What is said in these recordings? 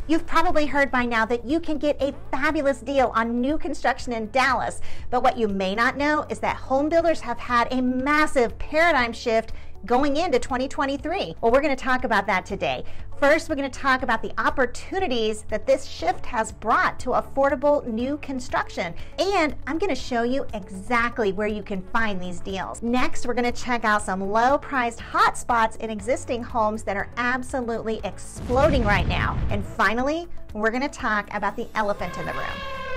You've probably heard by now that you can get a fabulous deal on new construction in Dallas, but what you may not know is that home builders have had a massive paradigm shift going into 2023. Well, we're going to talk about that today. First, we're going to talk about the opportunities that this shift has brought to affordable new construction, and I'm going to show you exactly where you can find these deals. Next, we're going to check out some low-priced hotspots in existing homes that are absolutely exploding right now. And finally, we're going to talk about the elephant in the room.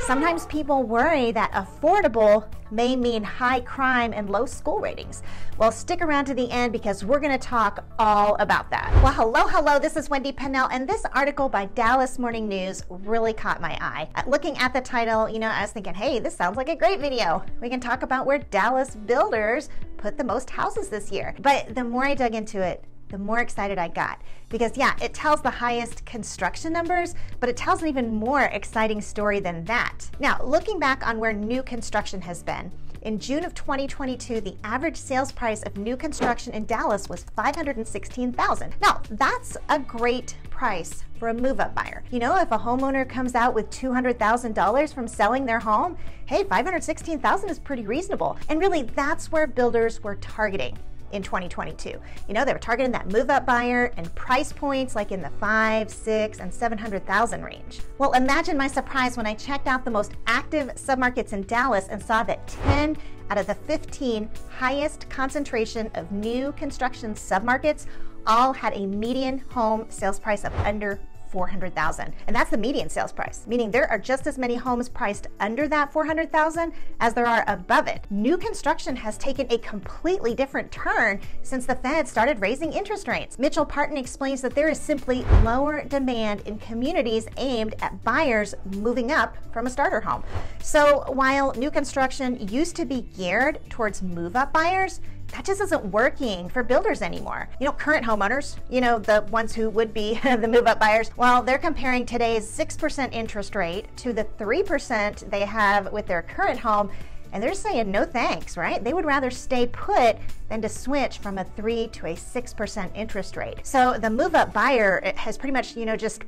Sometimes people worry that affordable may mean high crime and low school ratings. Well, stick around to the end because we're going to talk all about that. Well, hello, this is Wendy Pennell, and this article by Dallas Morning News really caught my eye. Looking at the title, I was thinking, hey, this sounds like a great video. We can talk about where Dallas builders put the most houses this year. But the more I dug into it, the more excited I got. Because yeah, it tells the highest construction numbers, but it tells an even more exciting story than that. Now, looking back on where new construction has been, in June of 2022, the average sales price of new construction in Dallas was $516,000. Now, that's a great price for a move-up buyer. If a homeowner comes out with $200,000 from selling their home, hey, $516,000 is pretty reasonable. And really, that's where builders were targeting in 2022. They were targeting that move-up buyer and price points like in the $500,000, $600,000, and $700,000 range. Well, imagine my surprise when I checked out the most active submarkets in Dallas and saw that 10 out of the 15 highest concentration of new construction submarkets all had a median home sales price of under $400,000. And that's the median sales price, meaning there are just as many homes priced under that $400,000 as there are above it. New construction has taken a completely different turn since the Fed started raising interest rates. Mitchell Parton explains that there is simply lower demand in communities aimed at buyers moving up from a starter home. So while new construction used to be geared towards move-up buyers, that just isn't working for builders anymore. Current homeowners, the ones who would be the move-up buyers, well, they're comparing today's 6% interest rate to the 3% they have with their current home, and they're saying no thanks, right? They would rather stay put than to switch from a 3 to a 6% interest rate. So the move-up buyer has pretty much, just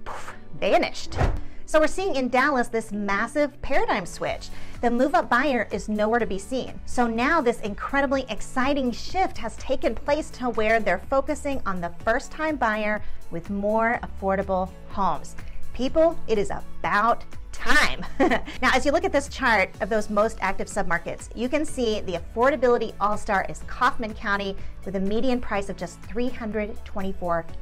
vanished. So we're seeing in Dallas this massive paradigm switch. The move-up buyer is nowhere to be seen. So now this incredibly exciting shift has taken place to where they're focusing on the first-time buyer with more affordable homes. People, it is about time. Now, as you look at this chart of those most active submarkets, you can see the affordability all-star is Kaufman County with a median price of just $324,000.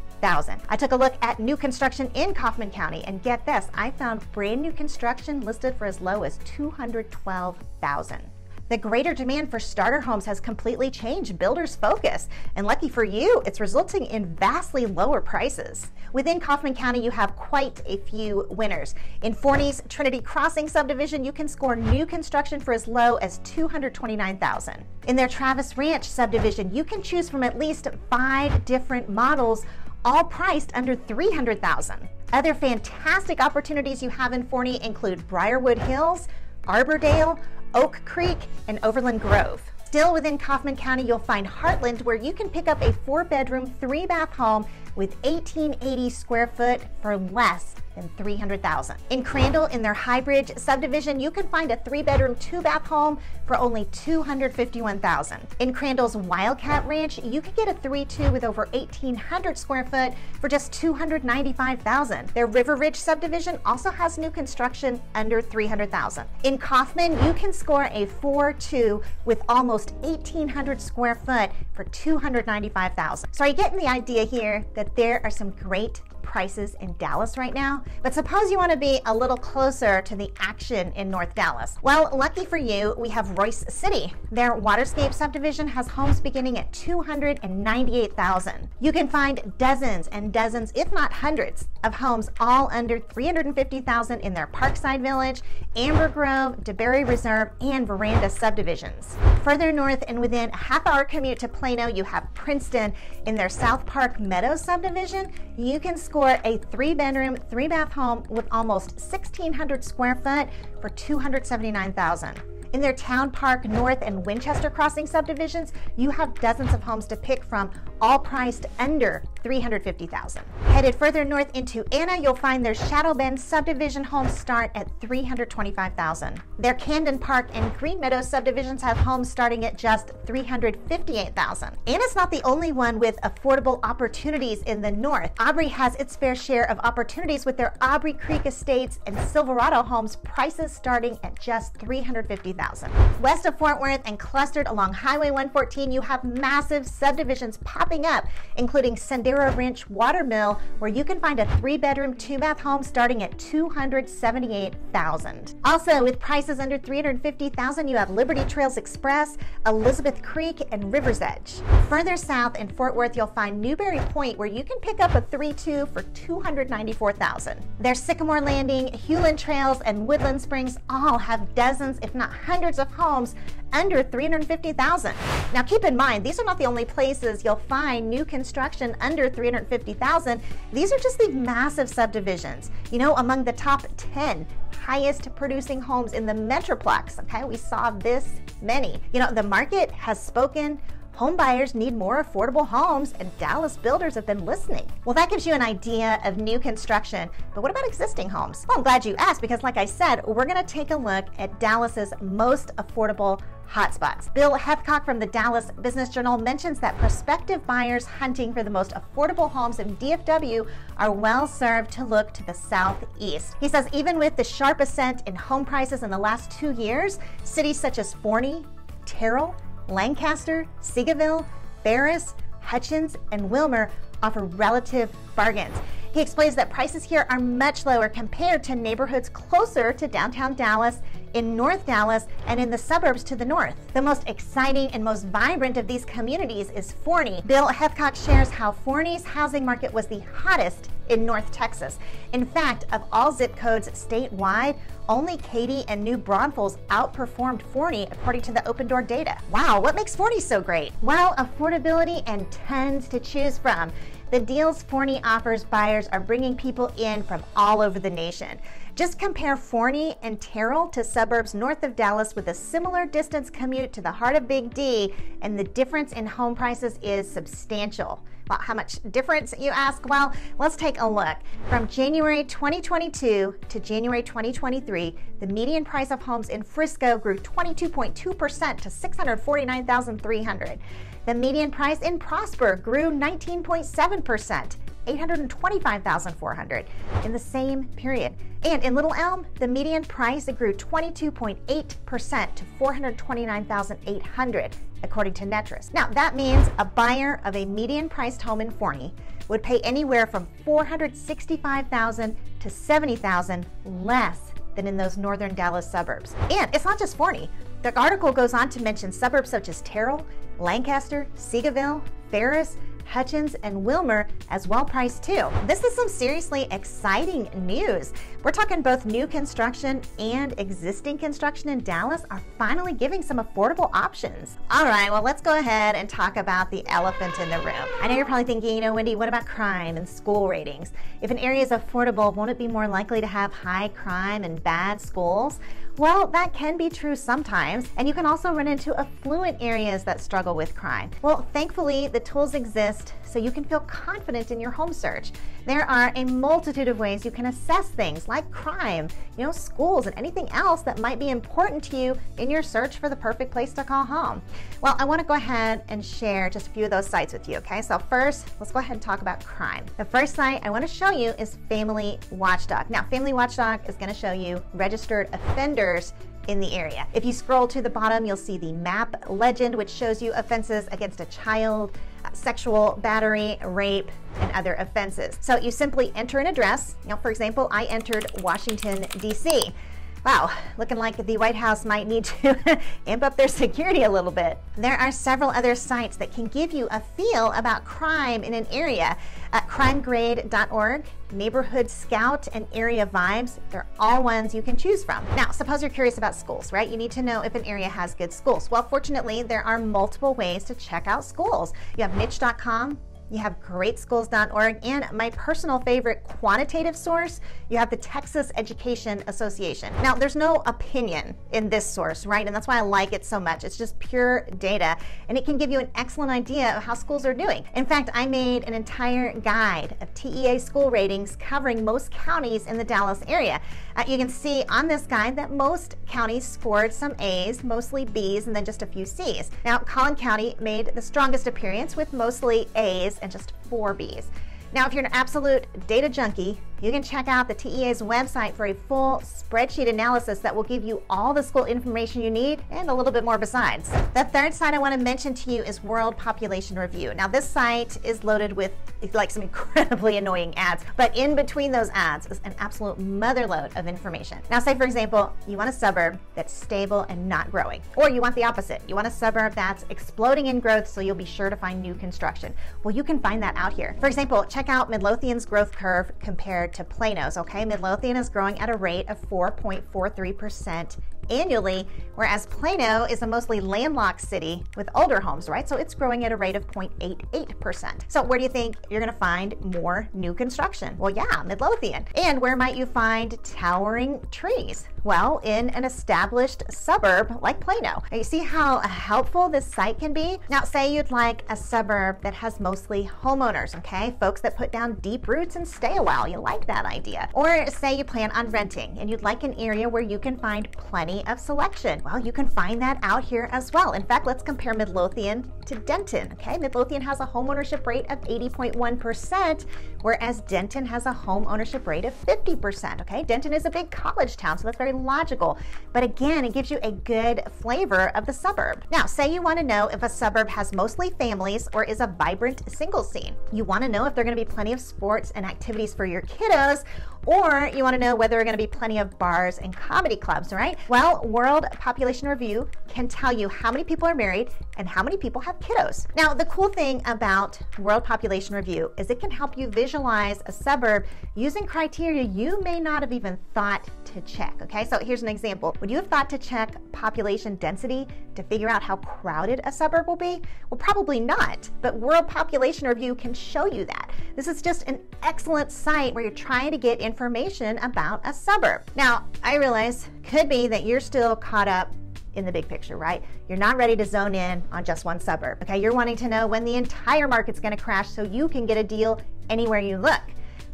I took a look at new construction in Kaufman County, and get this, I found brand new construction listed for as low as $212,000. The greater demand for starter homes has completely changed builders' focus, and lucky for you, it's resulting in vastly lower prices. Within Kaufman County, you have quite a few winners. In Forney's Trinity Crossing subdivision, you can score new construction for as low as $229,000. In their Travis Ranch subdivision, you can choose from at least 5 different models, all priced under $300,000. Other fantastic opportunities you have in Forney include Briarwood Hills, Arbordale, Oak Creek, and Overland Grove. Still within Kaufman County, you'll find Heartland, where you can pick up a 4-bedroom, 3-bath home with 1,880 square foot for less than $300,000. In Crandall, in their Highbridge subdivision, you can find a 3-bedroom, 2-bath home for only $251,000. In Crandall's Wildcat Ranch, you can get a 3-2 with over 1,800 square foot for just $295,000. Their River Ridge subdivision also has new construction under $300,000. In Kaufman, you can score a 4-2 with almost 1,800 square foot for $295,000. So are you getting the idea here that there are some great prices in Dallas right now? But suppose you want to be a little closer to the action in North Dallas. Well, lucky for you, we have Royce City. Their Waterscape subdivision has homes beginning at $298,000. You can find dozens and dozens, if not hundreds, of homes all under $350,000 in their Parkside Village, Amber Grove, DeBerry Reserve, and Veranda subdivisions. Further north and within a half-hour commute to Plano, you have Princeton. In their South Park Meadows subdivision, you can score a 3-bedroom, 3-bath home with almost 1,600 square foot for $279,000. In their Town Park North and Winchester Crossing subdivisions, you have dozens of homes to pick from, all priced under $350,000. Headed further north into Anna, you'll find their Shadow Bend subdivision homes start at $325,000. Their Camden Park and Green Meadows subdivisions have homes starting at just $358,000. Anna's not the only one with affordable opportunities in the north. Aubrey has its fair share of opportunities with their Aubrey Creek Estates and Silverado homes, prices starting at just $350,000. West of Fort Worth and clustered along Highway 114, you have massive subdivisions popping up, including Sendero Ranch Watermill, where you can find a 3-bedroom, 2-bath home starting at $278,000. Also, with prices under $350,000, you have Liberty Trails Express, Elizabeth Creek, and River's Edge. Further south in Fort Worth, you'll find Newberry Point, where you can pick up a 3-2 for $294,000. There's Sycamore Landing, Hewlin Trails, and Woodland Springs all have dozens, if not hundreds, of homes under $350,000. Now keep in mind, these are not the only places you'll find new construction under $350,000. These are just the massive subdivisions. You know, among the top 10 highest producing homes in the Metroplex. Okay, we saw this many. You know, the market has spoken. Home buyers need more affordable homes, and Dallas builders have been listening. Well, that gives you an idea of new construction, but what about existing homes? Well, I'm glad you asked, because like I said, we're gonna take a look at Dallas's most affordable hotspots. Bill Hethcock from the Dallas Business Journal mentions that prospective buyers hunting for the most affordable homes in DFW are well served to look to the southeast. He says even with the sharp ascent in home prices in the last 2 years, cities such as Forney, Terrell, Lancaster, Seagoville, Ferris, Hutchins, and Wilmer offer relative bargains. He explains that prices here are much lower compared to neighborhoods closer to downtown Dallas, in North Dallas, and in the suburbs to the north. The most exciting and most vibrant of these communities is Forney. Bill Hethcock shares how Forney's housing market was the hottest in North Texas. In fact, of all zip codes statewide, only Katy and New Braunfels outperformed Forney according to the Open Door data. Wow, what makes Forney so great? Well, affordability and tons to choose from. The deals Forney offers buyers are bringing people in from all over the nation. Just compare Forney and Terrell to suburbs north of Dallas with a similar distance commute to the heart of Big D, and the difference in home prices is substantial. Well, how much difference, you ask? Well, let's take a look. From January 2022 to January 2023, the median price of homes in Frisco grew 22.2% to $649,300. The median price in Prosper grew 19.7%, $825,400 in the same period. And in Little Elm, the median price grew 22.8% to $429,800, according to Netris. Now, that means a buyer of a median-priced home in Forney would pay anywhere from $465,000 to $70,000 less than in those northern Dallas suburbs. And it's not just Forney. The article goes on to mention suburbs such as Terrell, Lancaster, Seagoville, Ferris, Hutchins, and Wilmer as well priced too. This is some seriously exciting news. We're talking both new construction and existing construction in Dallas are finally giving some affordable options. All right, well, let's go ahead and talk about the elephant in the room. I know you're probably thinking, you know, Wendy, what about crime and school ratings? If an area is affordable, won't it be more likely to have high crime and bad schools? Well, that can be true sometimes, and you can also run into affluent areas that struggle with crime. Well, thankfully, the tools exist so you can feel confident in your home search. There are a multitude of ways you can assess things like crime, you know, schools, and anything else that might be important to you in your search for the perfect place to call home. Well, I want to go ahead and share just a few of those sites with you, okay? So first, let's go ahead and talk about crime. The first site I want to show you is Family Watchdog. Now, Family Watchdog is going to show you registered offenders in the area. If you scroll to the bottom, you'll see the map legend, which shows you offenses against a child, sexual battery, rape, and other offenses. So you simply enter an address. You know, for example, I entered Washington, D.C. Wow, looking like the White House might need to amp up their security a little bit. There are several other sites that can give you a feel about crime in an area. Crimegrade.org, Neighborhood Scout, and Area Vibes, they're all ones you can choose from. Now, suppose you're curious about schools, right? You need to know if an area has good schools. Well, fortunately, there are multiple ways to check out schools. You have niche.com, you have greatschools.org, and my personal favorite quantitative source, you have the Texas Education Association. Now, there's no opinion in this source, right? And that's why I like it so much. It's just pure data, and it can give you an excellent idea of how schools are doing. In fact, I made an entire guide of TEA school ratings covering most counties in the Dallas area. You can see on this guide that most counties scored some A's, mostly B's, and then just a few C's. Now, Collin County made the strongest appearance with mostly A's and just 4 B's. Now, if you're an absolute data junkie, you can check out the TEA's website for a full spreadsheet analysis that will give you all the school information you need and a little bit more besides. The third site I want to mention to you is World Population Review. Now, this site is loaded with like some incredibly annoying ads, but in between those ads is an absolute motherload of information. Now, say for example, you want a suburb that's stable and not growing, or you want the opposite. You want a suburb that's exploding in growth, so you'll be sure to find new construction. Well, you can find that out here. For example, check out Midlothian's growth curve compared to Plano's, okay? Midlothian is growing at a rate of 4.43% annually, whereas Plano is a mostly landlocked city with older homes, right? So it's growing at a rate of 0.88%. So where do you think you're gonna find more new construction? Well, yeah, Midlothian. And where might you find towering trees? Well, in an established suburb like Plano. You see how helpful this site can be? Now, say you'd like a suburb that has mostly homeowners, okay? Folks that put down deep roots and stay a while. You like that idea. Or say you plan on renting and you'd like an area where you can find plenty of selection. Well, you can find that out here as well. In fact, let's compare Midlothian to Denton, okay? Midlothian has a home ownership rate of 80.1%, whereas Denton has a home ownership rate of 50%, okay? Denton is a big college town, so that's very logical. But again, it gives you a good flavor of the suburb. Now, say you want to know if a suburb has mostly families or is a vibrant single scene. You want to know if there are going to be plenty of sports and activities for your kiddos, or you want to know whether there are going to be plenty of bars and comedy clubs, right? Well, World Population Review can tell you how many people are married and how many people have kiddos. Now, the cool thing about World Population Review is it can help you visualize a suburb using criteria you may not have even thought to check, okay? So here's an example. Would you have thought to check population density to figure out how crowded a suburb will be? Well, probably not, but World Population Review can show you that. This is just an excellent site where you're trying to get information about a suburb. Now, I realize could be that you're still caught up in the big picture, right? You're not ready to zone in on just one suburb, okay? You're wanting to know when the entire market's gonna crash so you can get a deal anywhere you look.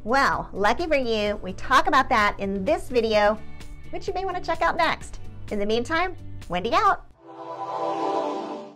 Well, lucky for you, we talk about that in this video, which you may want to check out next. In the meantime, Wendy out.